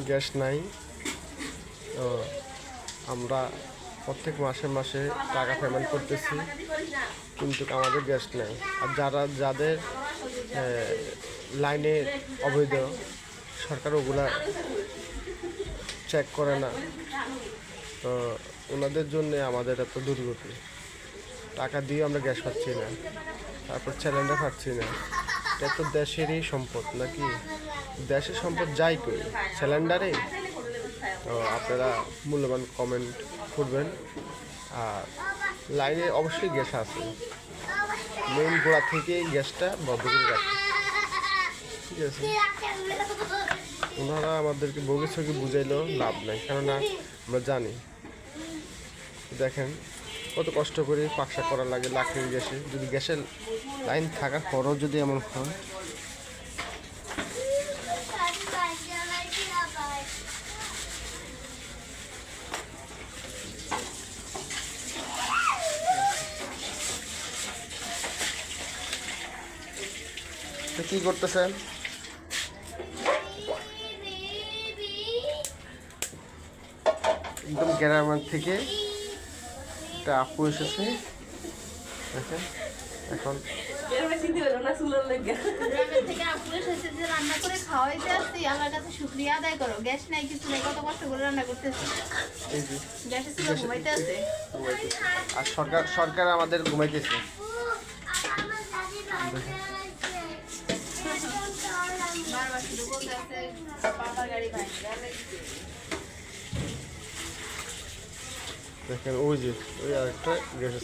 Gas নাই তো আমরা প্রত্যেক মাসে মাসে টাকা পেমেন্ট করতেছি, কিন্তু আমাদের গ্যাস নেই। আর যাদের লাইনে অবৈধ, সরকার ওগুলা চেক করে না, তো ওনাদের জন্য আমাদের এত দুর্গতি। টাকা দিয়ে আমরা গ্যাস পাচ্ছি না, তারপর সিলিন্ডার পাচ্ছি না। এটা তো দেশেরই সম্পদ নাকি? দেশের সম্পদ যাই করি সিলিন্ডারে। তো আপনারা মূল্যবান কমেন্ট করবেন। আর লাইনে অবশ্যই গ্যাস আছে, মেইন গোড়া থেকে গ্যাসটা বন্ধ করে রাখে, ঠিক আছে? ওনারা আমাদেরকে বগি ছগি বুঝাইলেও লাভ নাই, কেননা আমরা জানি। দেখেন কত কষ্ট করে পাকশাক করা লাগে লাকড়ির গ্যাসে। যদি গ্যাসের লাইন থাকার পরও যদি এমন হয়, কি করতেছেন? একদম গ্রামের থেকে একটা আপু এসেছে, দেখেন। এখন রান্না করে খাওয়াইতে আসছি, আমার কাছে শুকরিয়া আদায় করো। গ্যাস নাই, কিছু নেই, কত কষ্ট করে রান্না করতেছি। গ্যাসে ছিল ঘুমাইতে আছে, আর সরকার আমাদের ঘুমাইতেছে। বারবার শুধু বলতে আছে বাবার গাড়ি ভাই। দেখেন ওই যে ওই আরেকটা গ্যাস